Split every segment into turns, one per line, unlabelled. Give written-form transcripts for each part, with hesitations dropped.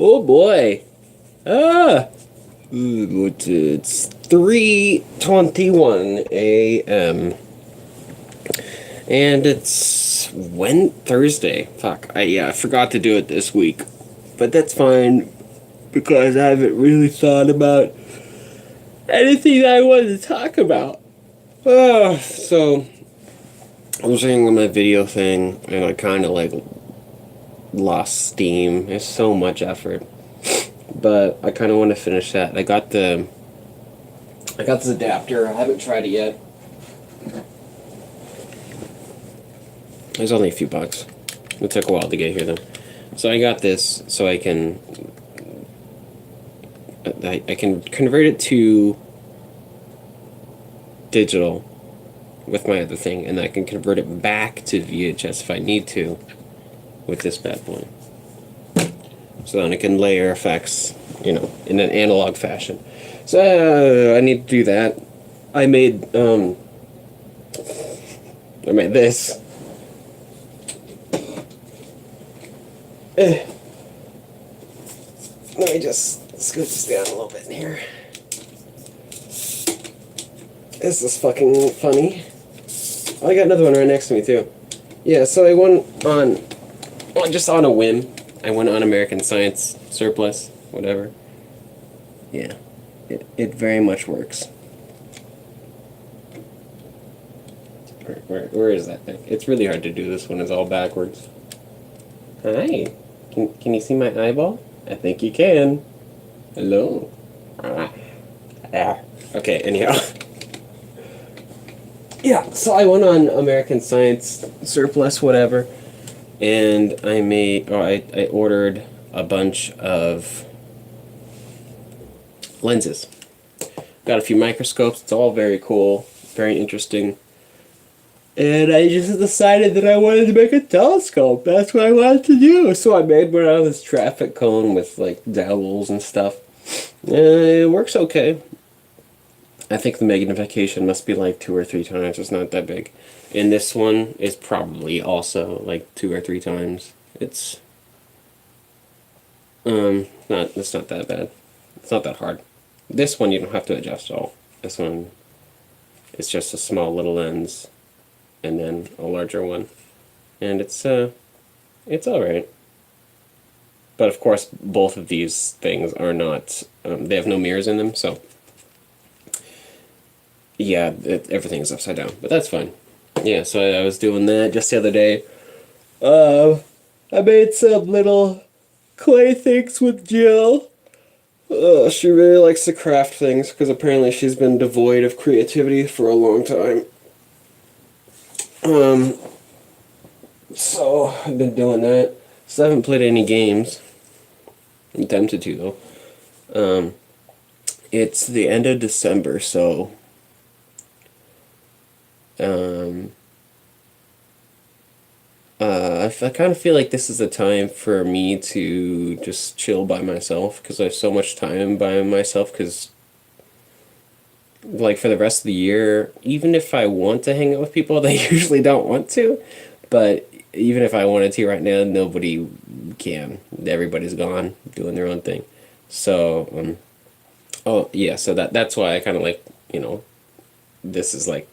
Oh boy. Ah. It's 3:21 a.m. And it's Thursday. Fuck. I forgot to do it this week. But that's fine because I haven't really thought about anything that I wanted to talk about. So I was doing my video thing and I kind of like lost steam. It's so much effort. But I kind of want to finish that. I got this adapter. I haven't tried it yet. It was only a few bucks. It took a while to get here though. So I got this so I can convert it to digital with my other thing, and I can convert it back to VHS if I need to with this bad boy. So then I can layer effects, in an analog fashion. So I need to do that. I made this. Let me just scoot this down a little bit in here. This is fucking funny. Oh, I got another one right next to me too. Yeah, so I went just on a whim. I went on American Science Surplus, whatever. Yeah, it very much works. Where is that thing? It's really hard to do this when it's all backwards. Hi, can you see my eyeball? I think you can. Hello. Okay, anyhow. Yeah, so I went on American Science Surplus, whatever, and I ordered a bunch of lenses. Got a few microscopes. It's all very cool, very interesting. And I just decided that I wanted to make a telescope. That's what I wanted to do. So I made one out of this traffic cone with like dowels and stuff. It works okay. I think the magnification must be like 2 or 3 times. It's not that big. And this one is probably also like 2 or 3 times. It's not that bad. It's not that hard. This one you don't have to adjust at all. This one is just a small little lens and then a larger one. And it's alright. But of course both of these things are not they have no mirrors in them, so yeah, everything is upside down, but that's fine. Yeah, so I was doing that just the other day. I made some little clay things with Jill. She really likes to craft things because apparently she's been devoid of creativity for a long time. So I've been doing that. So I haven't played any games. I'm tempted to though. It's the end of December, so I kind of feel like this is a time for me to just chill by myself because I have so much time by myself because like for the rest of the year, even if I want to hang out with people, they usually don't want to, but even if I wanted to right now, nobody can. Everybody's gone doing their own thing. So, oh yeah, so that's why I kind of like, this is like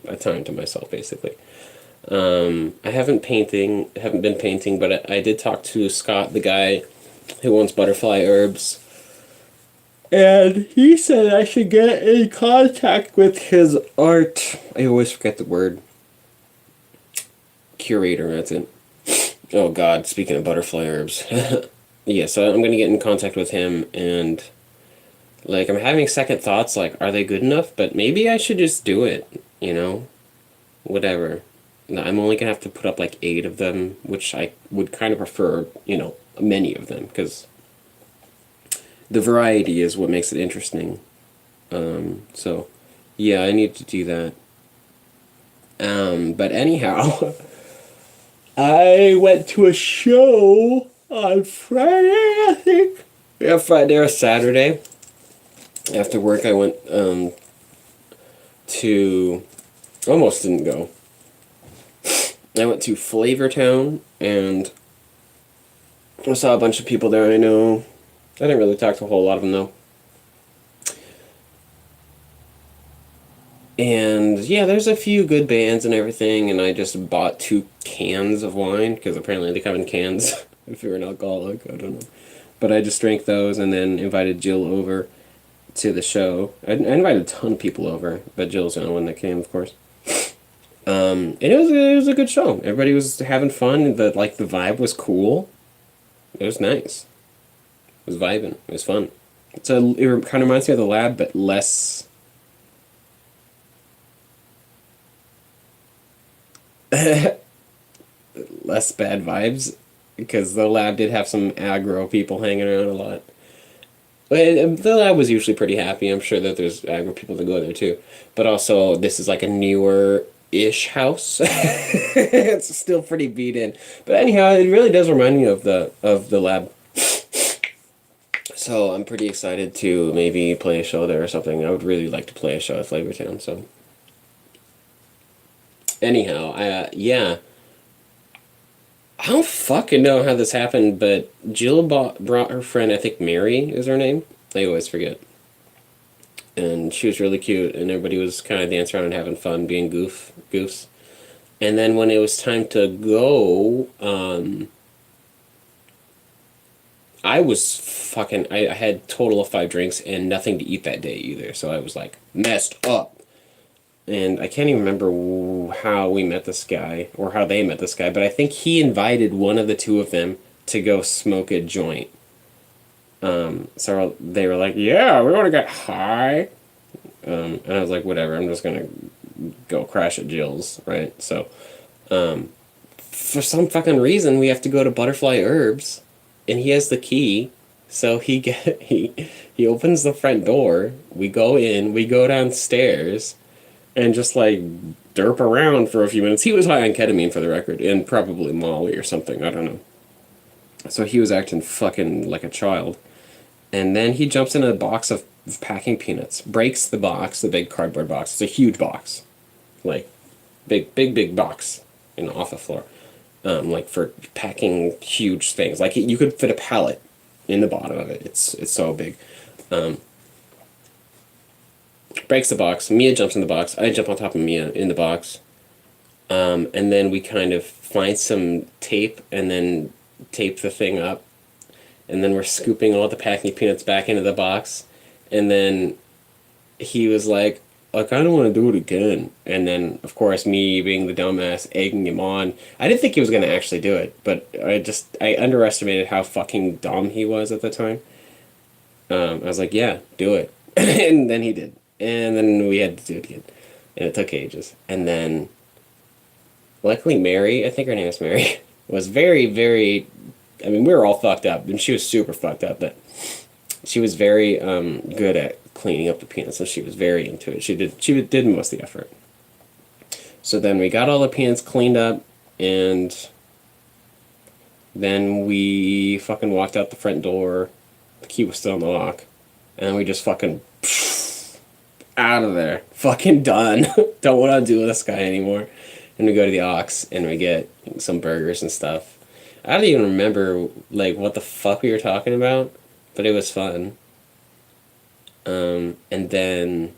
a time to myself basically. I haven't been painting, but I did talk to Scott, the guy who owns Butterfly Herbs, and he said I should get in contact with his art. I always forget the word. Curator, that's it. Oh God, speaking of Butterfly Herbs. Yeah, so I'm gonna get in contact with him, and like I'm having second thoughts, like, are they good enough? But maybe I should just do it, whatever. I'm only gonna have to put up like 8 of them, which I would kind of prefer, many of them, because the variety is what makes it interesting. So, yeah, I need to do that. But anyhow, I went to a show on Friday, I think. Yeah, Friday or Saturday. After work, I went to... Almost didn't go. I went to Flavortown, and I saw a bunch of people there I know. I didn't really talk to a whole lot of them, though. And yeah, there's a few good bands and everything, and I just bought 2 cans of wine, because apparently they come in cans if you're an alcoholic, I don't know. But I just drank those and then invited Jill over to the show. I invited a ton of people over, but Jill's the only one that came, of course. And it was a good show. Everybody was having fun. The vibe was cool. It was nice. It was vibing. It was fun. It kind of reminds me of the lab, but less. Less bad vibes, because the lab did have some aggro people hanging around a lot. But the lab was usually pretty happy. I'm sure that there's aggro people that go there too. But also, this is like a newer-ish house. It's still pretty beat in. But anyhow, it really does remind me of the lab. So I'm pretty excited to maybe play a show there or something. I would really like to play a show at Flavortown. So anyhow, yeah. I don't fucking know how this happened, but Jill brought her friend, I think Mary is her name. I always forget. And she was really cute, and everybody was kind of dancing around and having fun, being goofs. And then when it was time to go, I was fucking. I had a total of 5 drinks and nothing to eat that day either, so I was like messed up. And I can't even remember how we met this guy or how they met this guy, but I think he invited one of the two of them to go smoke a joint. So they were like, "Yeah, we want to get high," and I was like, "Whatever, I'm just gonna go crash at Jill's, right?" So, for some fucking reason, we have to go to Butterfly Herbs, and he has the key. So he opens the front door. We go in. We go downstairs and just like derp around for a few minutes. He was high on ketamine, for the record, and probably Molly or something. I don't know. So he was acting fucking like a child. And then he jumps in a box of packing peanuts, breaks the box, the big cardboard box. It's a huge box, like big box, off the floor, like for packing huge things. Like you could fit a pallet in the bottom of it. It's so big. Breaks the box. Mia jumps in the box. I jump on top of Mia in the box. And then we kind of find some tape and then tape the thing up. And then we're scooping all the packing peanuts back into the box. And then he was like, I kind of want to do it again. And then, of course, me being the dumbass, egging him on. I didn't think he was going to actually do it, but I underestimated how fucking dumb he was at the time. I was like, yeah, do it. And then he did. And then we had to do it again. And it took ages. And then, luckily, Mary, I think her name is Mary, was very, very. I mean, we were all fucked up, and she was super fucked up, but she was very good at cleaning up the peanuts, so she was very into it. She did most of the effort. So then we got all the peanuts cleaned up, and then we fucking walked out the front door. The key was still in the lock, and we just fucking out of there. Fucking done. Don't want to do this guy anymore. And we go to the Ox, and we get some burgers and stuff. I don't even remember, like, what the fuck we were talking about, but it was fun. And then,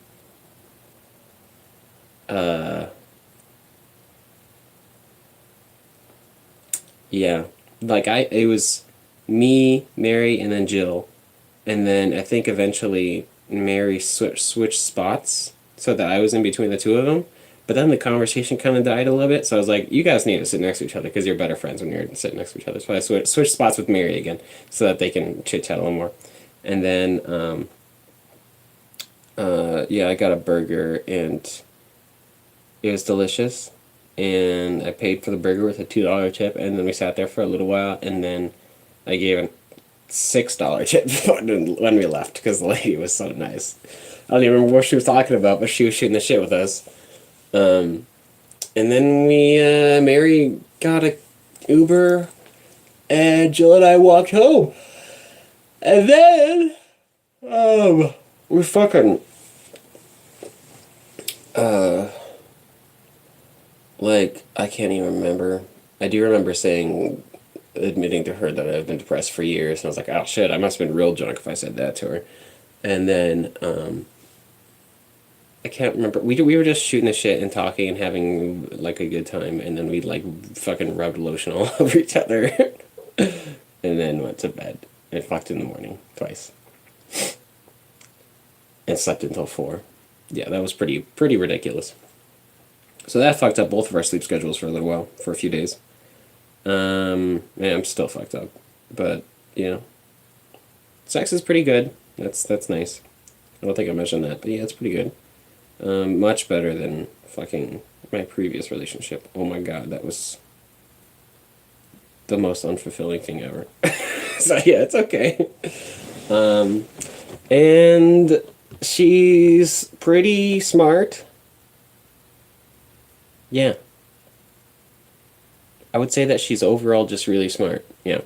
yeah, like, it was me, Mary, and then Jill. And then I think eventually Mary switched spots so that I was in between the two of them. But then the conversation kind of died a little bit, so I was like, you guys need to sit next to each other because you're better friends when you're sitting next to each other. So I switched spots with Mary again so that they can chit-chat a little more. And then, yeah, I got a burger, and it was delicious. And I paid for the burger with a $2 tip, and then we sat there for a little while, and then I gave a $6 tip when we left because the lady was so nice. I don't even remember what she was talking about, but she was shooting the shit with us. And then Mary got a Uber, and Jill and I walked home. And then, we fucking, like, I can't even remember. I do remember saying admitting to her that I've been depressed for years, and I was like, oh shit, I must have been real drunk if I said that to her. And then I can't remember. We were just shooting the shit and talking and having like a good time, and then we like fucking rubbed lotion all over each other, and then went to bed and fucked in the morning twice, and slept until 4. Yeah, that was pretty ridiculous. So that fucked up both of our sleep schedules for a little while, for a few days. Yeah, I'm still fucked up, but you know, sex is pretty good. That's nice. I don't think I mentioned that, but yeah, it's pretty good. Much better than fucking my previous relationship. Oh my god, that was the most unfulfilling thing ever. So yeah, it's okay. And she's pretty smart. Yeah. I would say that she's overall just really smart. Yeah.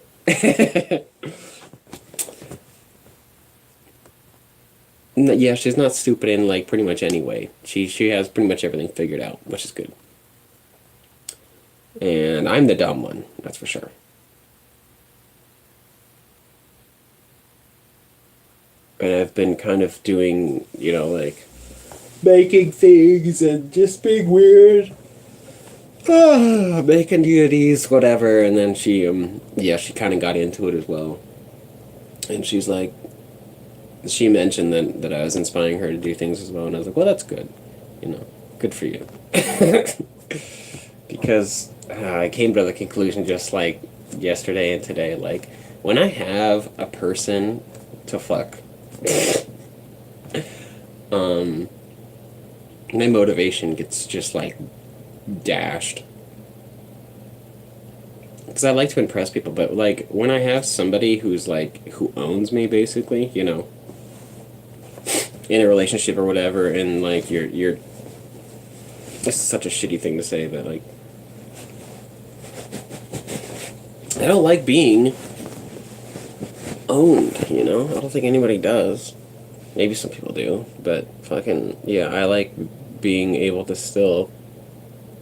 Yeah, she's not stupid in like pretty much any way. She has pretty much everything figured out, which is good. And I'm the dumb one, that's for sure. And I've been kind of doing, like making things and just being weird. Making deities, whatever. And then she kind of got into it as well. And she's like, she mentioned that I was inspiring her to do things as well, and I was like, well, that's good, good for you. Because I came to the conclusion just like yesterday and today, like when I have a person to fuck, my motivation gets just like dashed. Because I like to impress people, but like when I have somebody who owns me basically, in a relationship or whatever, and like you're this is such a shitty thing to say, but like I don't like being owned, I don't think anybody does. Maybe some people do, but fucking yeah, I like being able to still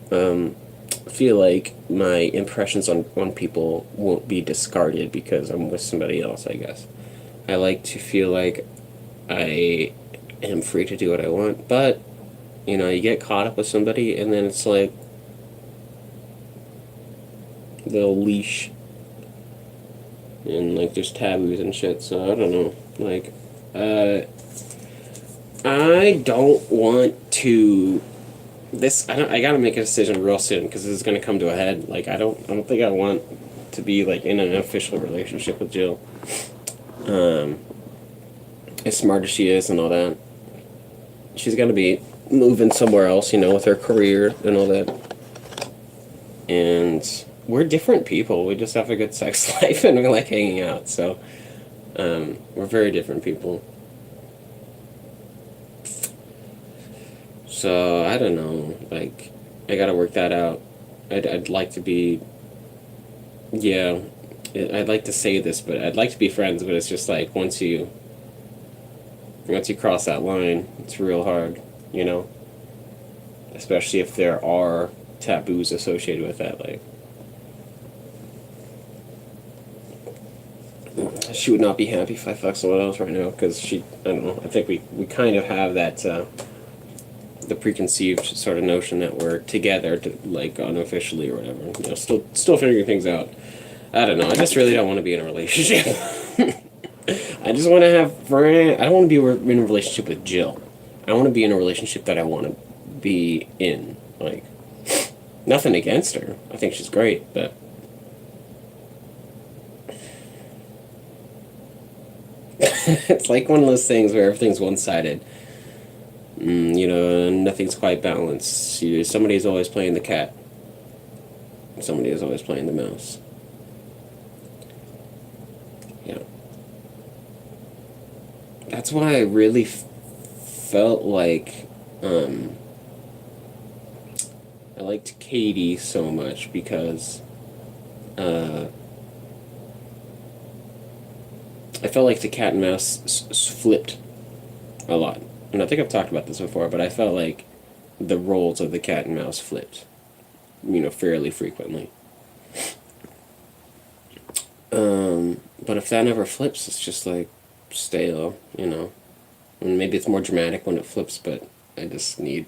feel like my impressions on people won't be discarded because I'm with somebody else, I guess. I like to feel like I am free to do what I want, but you get caught up with somebody and then it's like the leash and like there's taboos and shit, so I don't know. Like I don't want to I gotta make a decision real soon because this is gonna come to a head. Like I don't think I want to be like in an official relationship with Jill. As smart as she is and all that, she's gonna be moving somewhere else, with her career and all that. And we're different people. We just have a good sex life and we like hanging out. So we're very different people. So I don't know. Like I gotta work that out. I'd like to be. Yeah, I'd like to say this, but I'd like to be friends. But it's just like once you cross that line, it's real hard, especially if there are taboos associated with that. Like, she would not be happy if I fuck someone else right now because I don't know, I think we kind of have that, the preconceived sort of notion that we're together, to, like, unofficially or whatever. Still figuring things out. I don't know, I just really don't want to be in a relationship. I just want to have friends. I don't want to be in a relationship with Jill. I want to be in a relationship that I want to be in. Like, nothing against her. I think she's great, but it's like one of those things where everything's one-sided. Nothing's quite balanced. Somebody's always playing the cat. Somebody is always playing the mouse. Yeah. That's why I really felt like I liked Katie so much because I felt like the cat and mouse flipped a lot. And I think I've talked about this before, but I felt like the roles of the cat and mouse flipped, fairly frequently. But if that never flips, it's just like stale, you know. And maybe it's more dramatic when it flips, but I just need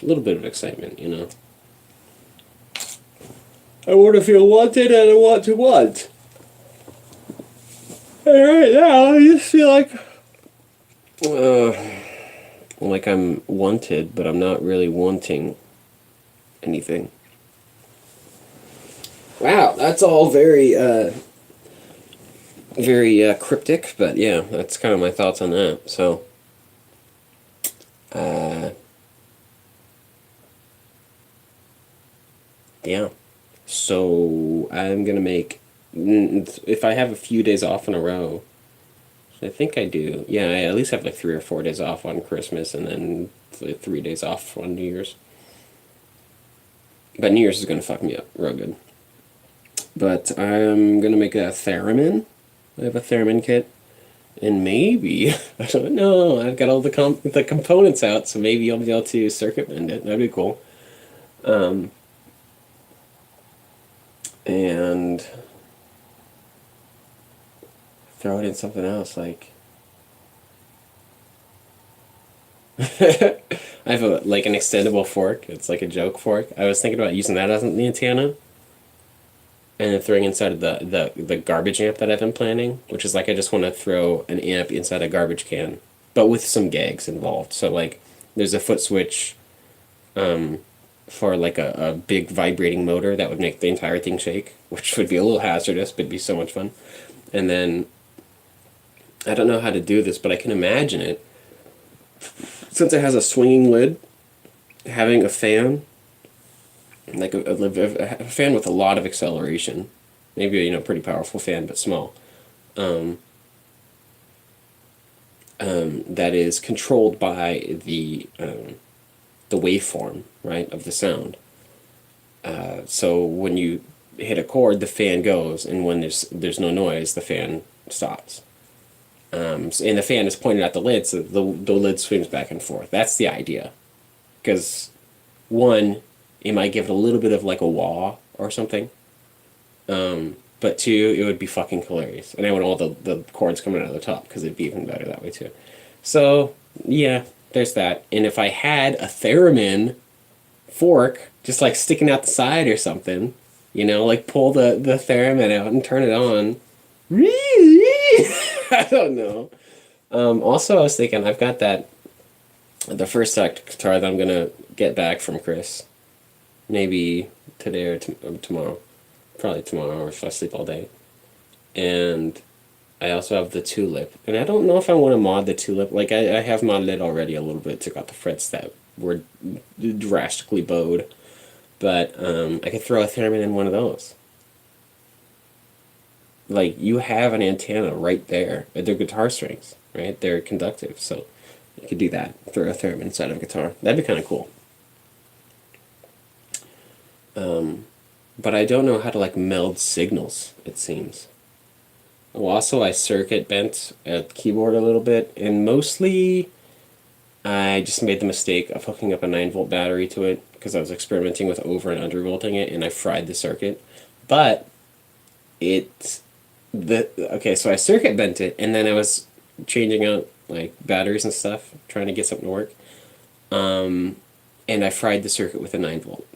a little bit of excitement, you know. I want to feel wanted and I want to want. And right now, I just feel like I'm wanted, but I'm not really wanting anything. Wow, that's all very cryptic, but yeah, that's kind of my thoughts on that. So, uh, yeah. So I'm gonna make, if I have a few days off in a row, I think I do. Yeah, I at least have like 3 or 4 days off on Christmas, and then like 3 days off on New Year's. But New Year's is gonna fuck me up real good. But I'm gonna make a theremin. I have a theremin kit, and maybe I don't know. I've got all the components out, so maybe I'll be able to circuit bend it. That'd be cool. And throw it in something else like I have a like an extendable fork. It's like a joke fork. I was thinking about using that as an antenna, and then throwing inside of the garbage amp that I've been planning, which is like I just want to throw an amp inside a garbage can, but with some gags involved. So like there's a foot switch for like a big vibrating motor that would make the entire thing shake, which would be a little hazardous, but it'd be so much fun. And then I don't know how to do this, but I can imagine it. Since it has a swinging lid, having a fan, like a fan with a lot of acceleration, maybe pretty powerful fan but small, that is controlled by the waveform, right, of the sound. So when you hit a chord, the fan goes, and when there's no noise, the fan stops. And the fan is pointed at the lid, so the lid swings back and forth. That's the idea. Because, one, it might give it a little bit of like a wah or something. But two, it would be fucking hilarious. And I want all the chords coming out of the top, because it'd be even better that way too. So, yeah, there's that. And if I had a theremin fork, just like sticking out the side or something, like pull the theremin out and turn it on. I don't know. Also, I was thinking the first electric guitar that I'm gonna get back from Chris, maybe today or tomorrow, probably tomorrow, or if I sleep all day. And I also have the tulip, and I don't know if I want to mod the tulip. Like I have modded it already a little bit, took out the frets that were drastically bowed, but I could throw a theremin in one of those. Like, you have an antenna right there. They're guitar strings, right? They're conductive, so you could do that. Throw a theremin inside of a guitar. That'd be kind of cool. But I don't know how to, like, meld signals, it seems. Oh, also, I circuit bent a keyboard a little bit, and mostly I just made the mistake of hooking up a 9-volt battery to it, because I was experimenting with over and undervolting it, and I fried the circuit. But okay, so I circuit bent it, and then I was changing out like batteries and stuff, trying to get something to work. And I fried the circuit with a 9-volt.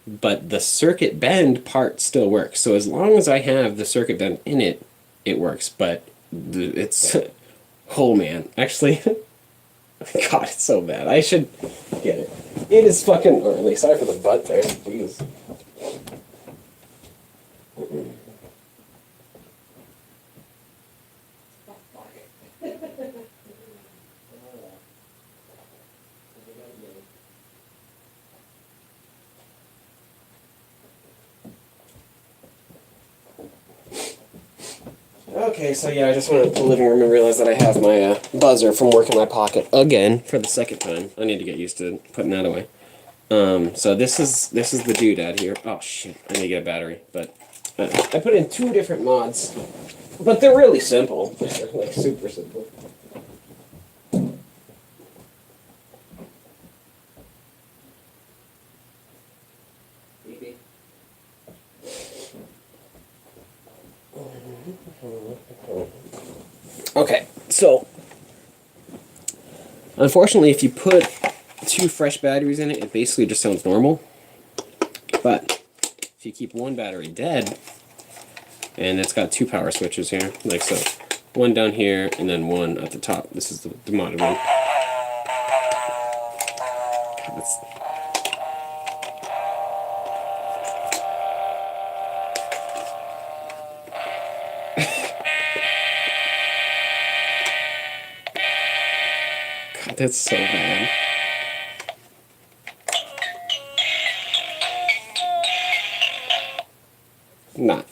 But the circuit bend part still works. So as long as I have the circuit bend in it, it works. But it's oh man, actually, God, it's so bad. I should get it. It is fucking. Or at least sorry for the butt there. Jeez. Okay, so yeah, I just went up to the living room and realized that I have my buzzer from work in my pocket again for the second time. I need to get used to putting that away. So this is the doodad here. Oh shit, I need to get a battery. But I put in 2 different mods, but they're really simple. They're like super simple. Unfortunately, if you put 2 fresh batteries in it, it basically just sounds normal. But if you keep one battery dead, and it's got 2 power switches here, like so, one down here and then one at the top. This is the modded one. God, that's so bad.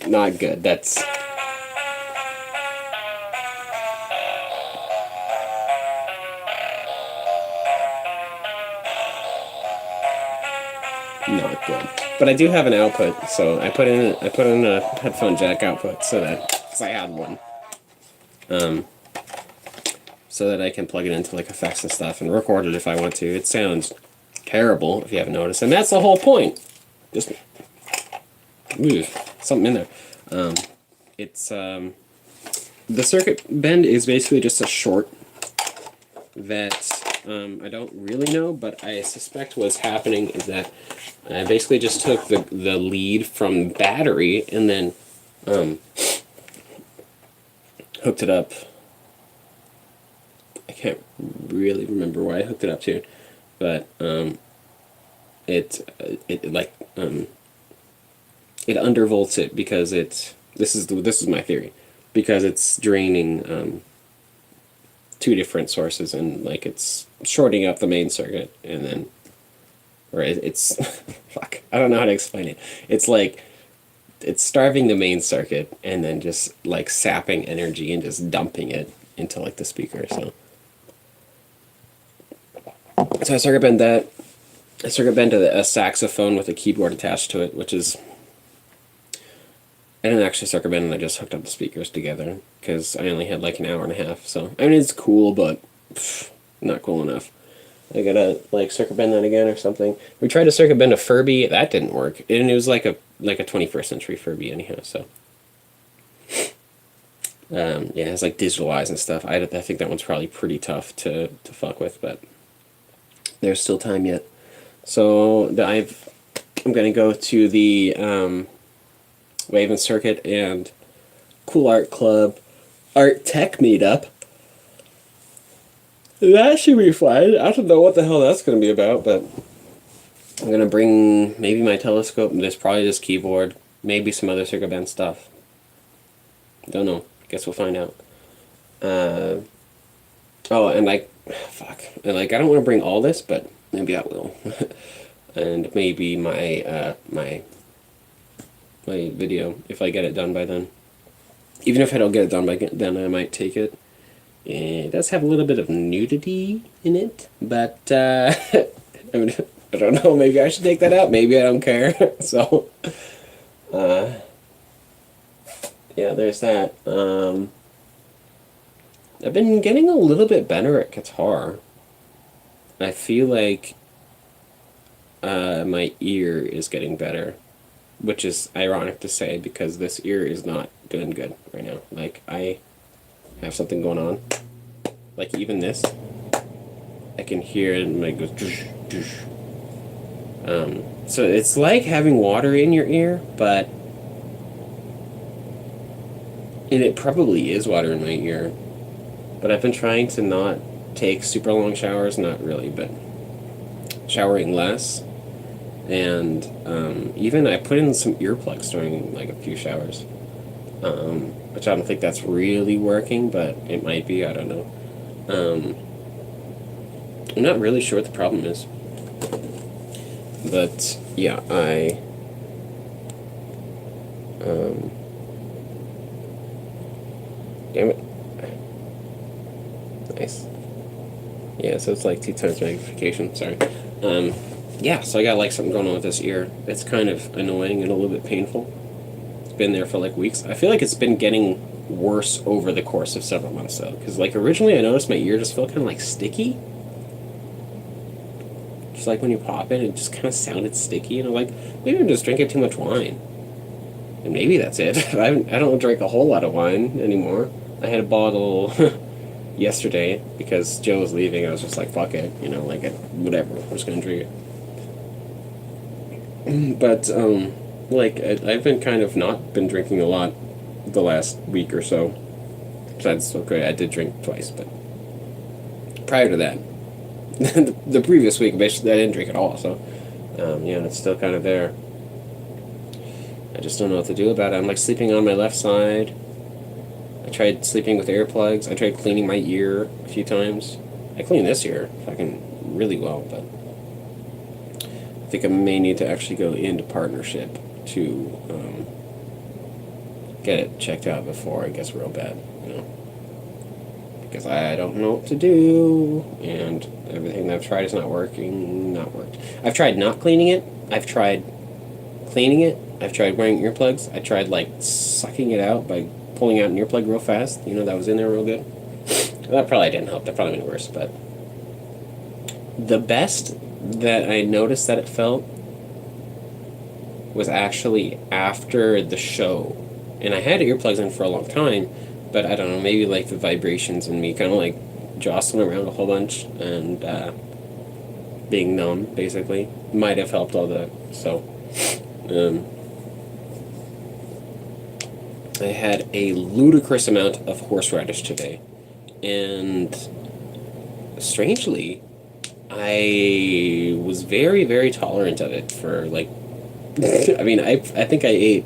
Not good. That's not good. But I do have an output, so I put in a headphone jack output so that, because I had one, so that I can plug it into like effects and stuff and record it if I want to. It sounds terrible if you haven't noticed, and that's the whole point. Just something in there. It's the circuit bend is basically just a short that I don't really know, but I suspect what's happening is that I basically just took the lead from battery and then hooked it up. I can't really remember why I hooked it up to, but it undervolts it because this is my theory, because it's draining 2 different sources, and like it's shorting up the main circuit, and then it's fuck, I don't know how to explain it. It's like it's starving the main circuit and then just like sapping energy and just dumping it into like the speaker. So I circuit bend that. I circuit bend a saxophone with a keyboard attached to it, which is, I didn't actually circuit bend, and I just hooked up the speakers together because I only had like an hour and a half. So I mean, it's cool, but not cool enough. I gotta like circuit bend that again or something. We tried to circuit bend a Furby, that didn't work, and it was like a 21st century Furby anyhow. So yeah, it has like digital eyes and stuff. I think that one's probably pretty tough to fuck with, but there's still time yet. So I'm gonna go to the Wave and Circuit and Cool Art Club Art Tech meetup. That should be fun. I don't know what the hell that's going to be about, but I'm going to bring maybe my telescope, and there's probably this keyboard, maybe some other circuit band stuff. Don't know. Guess we'll find out. Oh, and like, fuck. And like, I don't want to bring all this, but maybe I will. And maybe my my video, if I get it done by then. Even if I don't get it done by then, I might take it. It does have a little bit of nudity in it, but I mean, I don't know, maybe I should take that out, maybe I don't care. So yeah, there's that. I've been getting a little bit better at guitar. I feel like my ear is getting better, which is ironic to say because this ear is not doing good right now. Like, I have something going on. Like, even this, I can hear it and it goes doosh, doosh. So it's like having water in your ear, but and it probably is water in my ear, but I've been trying to not take super long showers, not really, but showering less. And even I put in some earplugs during like a few showers, which I don't think that's really working, but it might be, I don't know. I'm not really sure what the problem is, but yeah, damn it. Nice. Yeah, so it's like 2 times magnification, sorry. Yeah, so I got like something going on with this ear. It's kind of annoying and a little bit painful. It's been there for like weeks. I feel like it's been getting worse over the course of several months though, because like originally I noticed my ear just felt kind of like sticky. Just like when you pop it just kind of sounded sticky, and I'm like, maybe I'm just drinking too much wine. And maybe that's it. I don't drink a whole lot of wine anymore. I had a bottle yesterday because Joe was leaving. I was just like, fuck it, like whatever. I'm just gonna drink it. But like I've been kind of not been drinking a lot the last week or so. Besides, okay, I did drink twice, but prior to that, the previous week, basically, I didn't drink at all. So, it's still kind of there. I just don't know what to do about it. I'm like sleeping on my left side. I tried sleeping with earplugs. I tried cleaning my ear a few times. I cleaned this ear fucking really well, but I think I may need to actually go into partnership to get it checked out before it gets real bad. Because I don't know what to do, and everything that I've tried is not working, not worked. I've tried not cleaning it, I've tried cleaning it, I've tried wearing earplugs, I tried, like, sucking it out by pulling out an earplug real fast, that was in there real good. That probably didn't help, that probably made it worse, but the best that I noticed that it felt was actually after the show. And I had earplugs in for a long time, but I don't know, maybe like the vibrations and me kind of like jostling around a whole bunch and being numb, basically, might have helped all that. So, I had a ludicrous amount of horseradish today, and strangely, I was very, very tolerant of it for like, I mean, I think I ate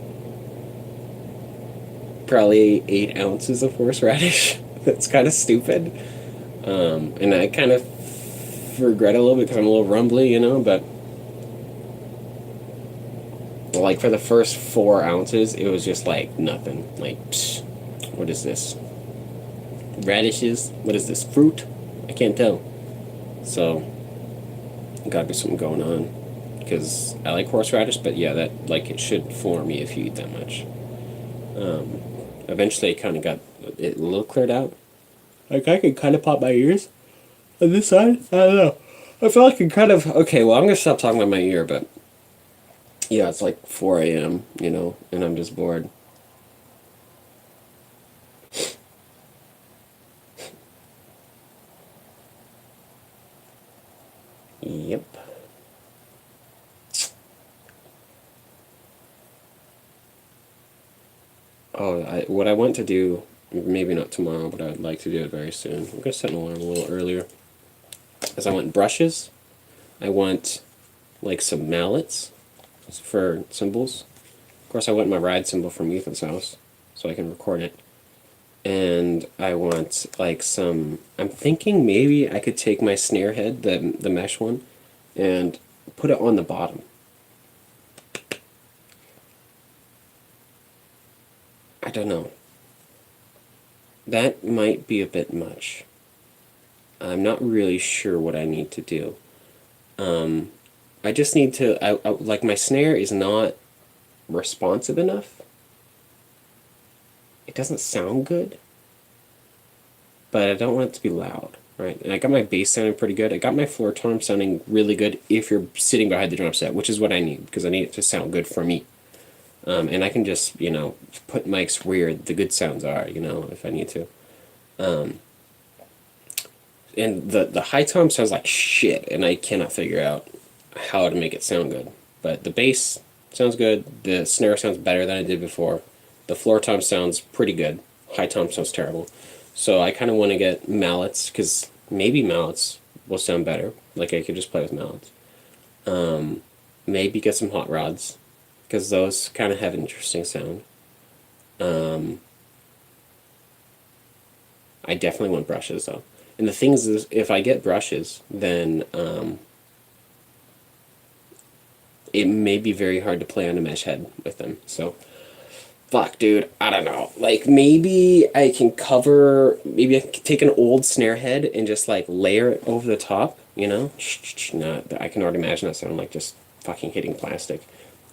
probably 8 ounces of horseradish. That's kind of stupid. And I kind of regret it a little bit because I'm a little rumbly, but like for the first 4 ounces, it was just like nothing. Like, psh, what is this? Radishes? What is this? Fruit? I can't tell. So, gotta be something going on. Because I like horseradish, but yeah, that, like, it should floor me if you eat that much. Eventually it kind of got it a little cleared out. Like, I could kind of pop my ears on this side. I don't know. I feel like I kind of... Okay, well, I'm going to stop talking about my ear, but... Yeah, it's like 4 a.m., and I'm just bored. Yep. Oh, what I want to do, maybe not tomorrow, but I'd like to do it very soon. I'm going to set an alarm a little earlier. Is I want brushes. I want, like, some mallets for cymbals. Of course, I want my ride cymbal from Ethan's house, so I can record it. And I want, like, some... I'm thinking maybe I could take my snare head, the mesh one, and put it on the bottom. I don't know. That might be a bit much. I'm not really sure what I need to do. I just need to... like, my snare is not responsive enough. It doesn't sound good. But I don't want it to be loud, right? And I got my bass sounding pretty good. I got my floor tom sounding really good if you're sitting behind the drum set, which is what I need, because I need it to sound good for me. And I can just, put mics where the good sounds are, if I need to. And the high tom sounds like shit, and I cannot figure out how to make it sound good. But the bass sounds good. The snare sounds better than I did before. The floor tom sounds pretty good. High tom sounds terrible. So I kind of want to get mallets, because maybe mallets will sound better. Like, I could just play with mallets. Maybe get some hot rods, because those kind of have an interesting sound. I definitely want brushes, though. And the thing is, if I get brushes, then it may be very hard to play on a mesh head with them. So, fuck, dude, I don't know. Like, maybe I can take an old snare head and just, like, layer it over the top, No, I can already imagine that sounding like just fucking hitting plastic.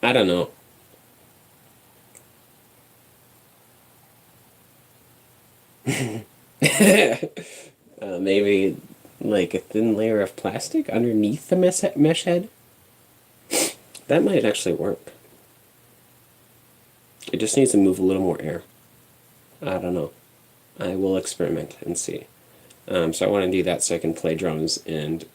I don't know. Maybe like a thin layer of plastic underneath the mesh head. That might actually work. It just needs to move a little more air. I don't know. I will experiment and see. So I want to do that so I can play drums and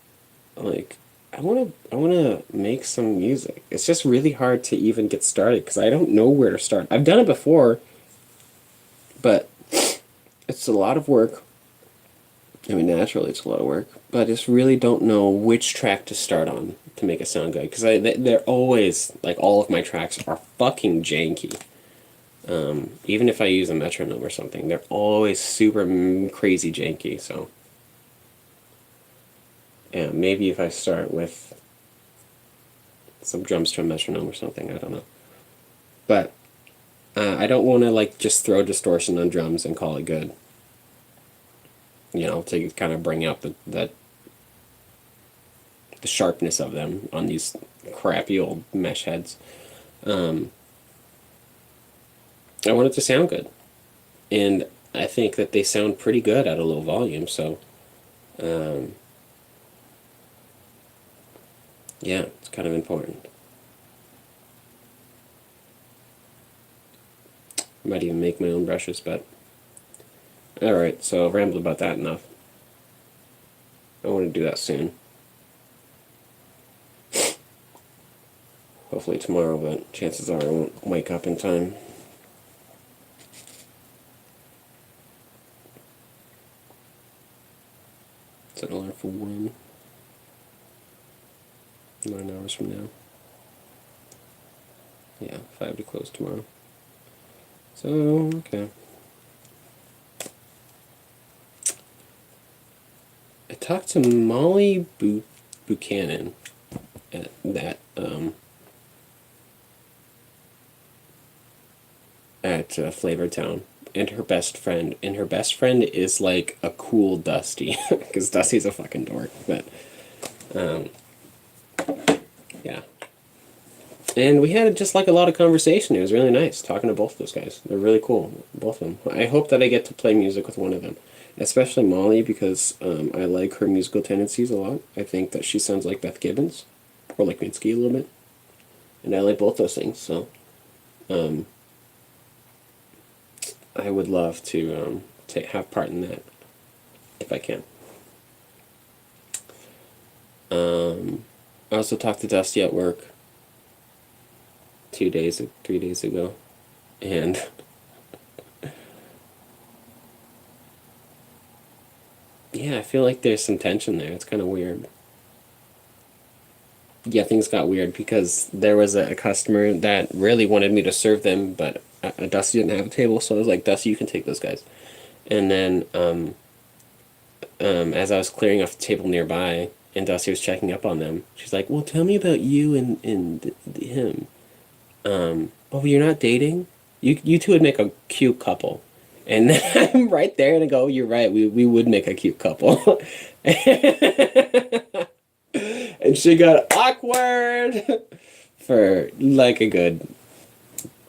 like I want to make some music. It's just really hard to even get started because I don't know where to start. I've done it before, but it's a lot of work. I mean, naturally, it's a lot of work, but I just really don't know which track to start on to make it sound good. Because they're always, like, all of my tracks are fucking janky. Even if I use a metronome or something, they're always super crazy janky, so. Yeah, maybe if I start with some drums to a metronome or something, I don't know. But I don't want to, like, just throw distortion on drums and call it good. You know, to kind of bring out the sharpness of them on these crappy old mesh heads. I want it to sound good, and I think that they sound pretty good at a low volume. So, yeah, it's kind of important. I might even make my own brushes, but all right. So I've rambled about that enough. I want to do that soon. Hopefully tomorrow, but chances are I won't wake up in time. Set an alarm for 9 hours from now. Yeah, 5 to close tomorrow. So, okay. I talked to Molly Buchanan at that, at Flavortown, and her best friend. And her best friend is like a cool Dusty, because Dusty's a fucking dork, but, yeah. And we had just like a lot of conversation. It was really nice talking to both of those guys. They're really cool, both of them. I hope that I get to play music with one of them, especially Molly, because I like her musical tendencies a lot. I think that she sounds like Beth Gibbons, or like Minsky a little bit, and I like both those things. So I would love to have part in that if I can. I also talked to Dusty at work 3 days ago, and yeah, I feel like there's some tension there. It's kind of weird. Yeah, things got weird because there was a customer that really wanted me to serve them, but Dusty didn't have a table, so I was like, Dusty, you can take those guys. And then as I was clearing off the table nearby, and Dusty was checking up on them, she's like, well, tell me about you and him. Oh, you're not dating? You two would make a cute couple. And then I'm right there and I go, you're right, we would make a cute couple. And she got awkward for like a good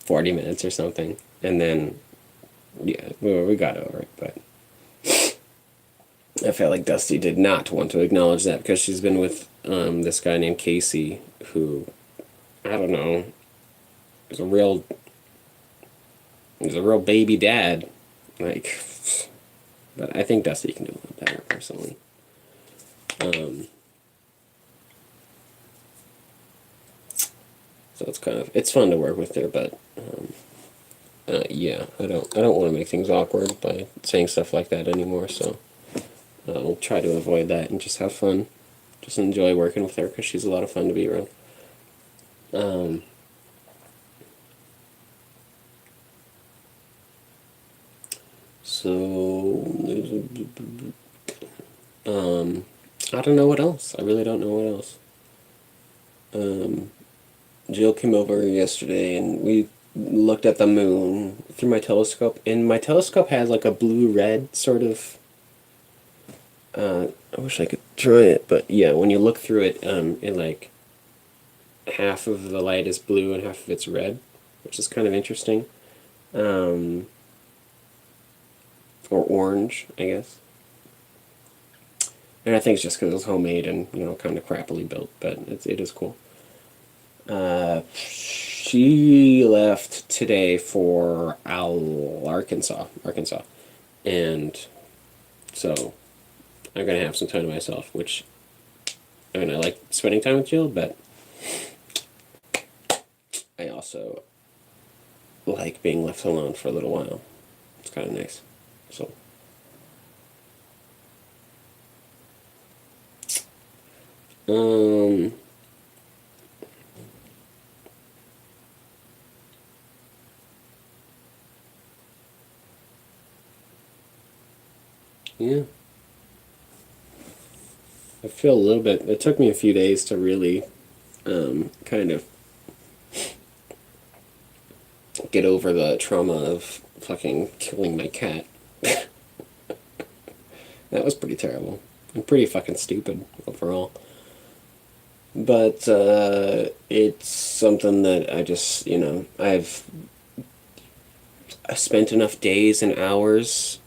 40 minutes or something. And then, yeah, we got over it. But I felt like Dusty did not want to acknowledge that because she's been with this guy named Casey, who, I don't know, is a real baby dad. Like, but I think Dusty can do a little better, personally. So it's fun to work with her, but yeah, I don't want to make things awkward by saying stuff like that anymore. So I'll try to avoid that and just have fun, just enjoy working with her because she's a lot of fun to be around. So I don't know what else. I really don't know what else. Jill came over yesterday and we looked at the moon through my telescope, and my telescope has like a blue-red sort of. I wish I could try it, but yeah, when you look through it, it like half of the light is blue and half of it's red, which is kind of interesting. Or orange, I guess. And I think it's just because it was homemade and, you know, kind of crappily built, but it is cool. She left today for Arkansas, and so I'm gonna have some time to myself, which I mean I like spending time with Jill, but I also like being left alone for a little while. It's kind of nice. So, um, yeah. I feel a little bit. It took me a few days to really kind of get over the trauma of fucking killing my cat. That was pretty terrible and pretty fucking stupid overall. But it's something that I just, I spent enough days and hours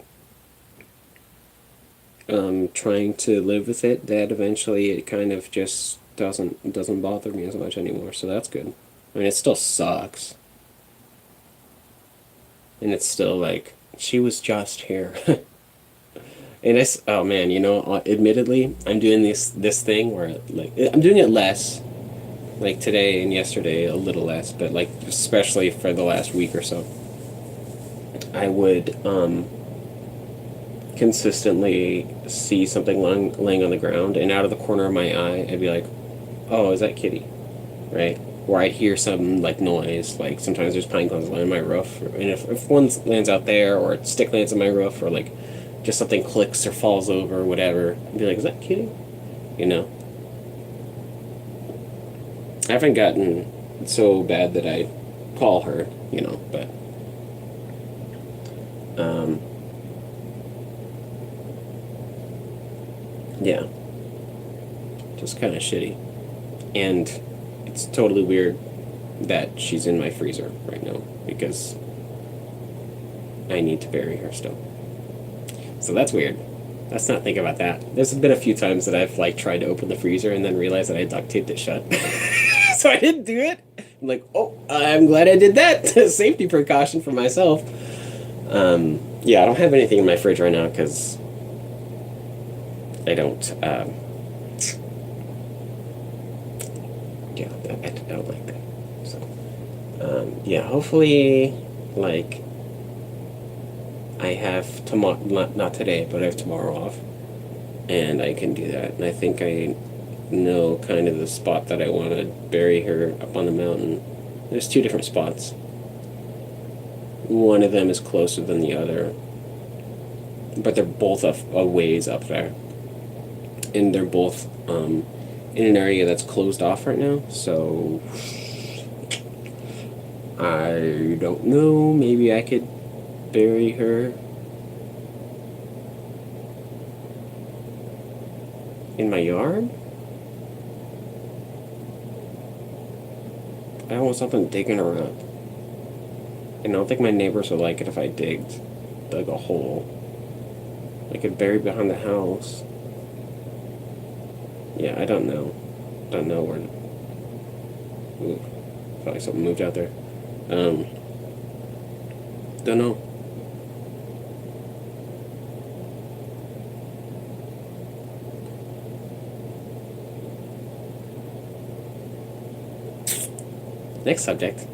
trying to live with it that eventually it kind of just doesn't bother me as much anymore. So that's good. I mean, it still sucks, and it's still like she was just here. And it's, oh man, admittedly, I'm doing this thing where like I'm doing it less, like today and yesterday a little less, but like especially for the last week or so, I would consistently see something laying on the ground, and out of the corner of my eye, I'd be like, "Oh, is that Kitty?" Right? Or I'd hear some like noise, like sometimes there's pine cones laying on my roof, and if one lands out there, or a stick lands on my roof, or like just something clicks or falls over or whatever, I'd be like, "Is that Kitty?" You know. I haven't gotten so bad that I call her, but um, yeah, just kind of shitty. And it's totally weird that she's in my freezer right now because I need to bury her still. So that's weird. Let's not think about that. There's been a few times that I've like tried to open the freezer and then realized that I duct taped it shut. So I didn't do it. I'm like, oh, I'm glad I did that. Safety precaution for myself. Yeah, I don't have anything in my fridge right now because I don't. Yeah, I don't like that. So, yeah, hopefully, like, I have tomorrow, not today, but I have tomorrow off, and I can do that. And I think I know kind of the spot that I want to bury her up on the mountain. There's two different spots. One of them is closer than the other, but they're both a ways up there, and they're both in an area that's closed off right now. So I don't know. Maybe I could bury her in my yard. I don't want something digging her up. And I don't think my neighbors would like it if I dug a hole. I could bury behind the house. Yeah, I don't know. Don't know where. Ooh, felt like something moved out there. Don't know. Next subject.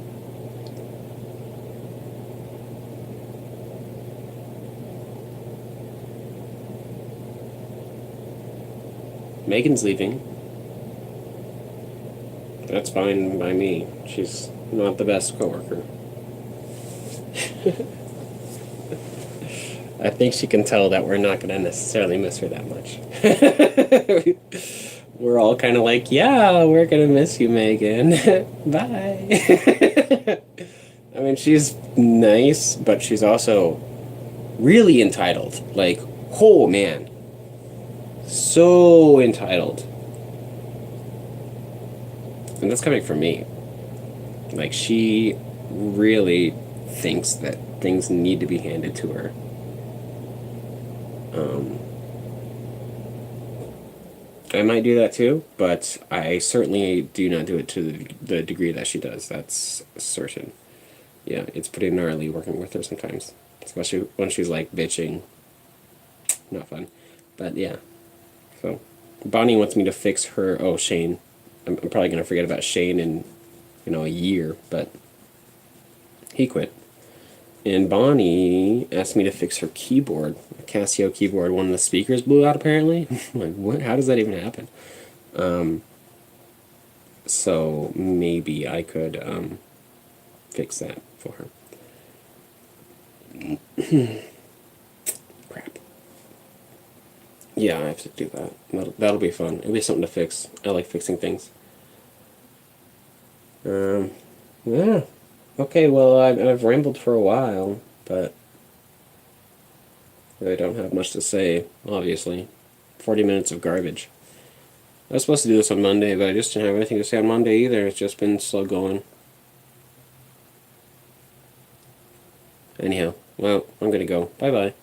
Megan's leaving. That's fine by me. She's not the best coworker. I think she can tell that we're not going to necessarily miss her that much. We're all kind of like, yeah, we're going to miss you, Megan. Bye. I mean, she's nice, but she's also really entitled. Like, oh man. So entitled. And that's coming from me. Like, she really thinks that things need to be handed to her. I might do that too, but I certainly do not do it to the degree that she does. That's certain. Yeah, it's pretty gnarly working with her sometimes, especially when she's like bitching. Not fun, but yeah. So, Bonnie wants me to fix her. Oh, Shane. I'm probably gonna forget about Shane in, a year, but he quit. And Bonnie asked me to fix her keyboard, a Casio keyboard. One of the speakers blew out apparently. I'm like, what? How does that even happen? So maybe I could fix that for her. Crap. Yeah, I have to do that. That'll be fun. It'll be something to fix. I like fixing things. Yeah. Okay, well, I've rambled for a while, but I really don't have much to say, obviously. 40 minutes of garbage. I was supposed to do this on Monday, but I just didn't have anything to say on Monday either. It's just been slow going. Anyhow, well, I'm gonna go. Bye-bye.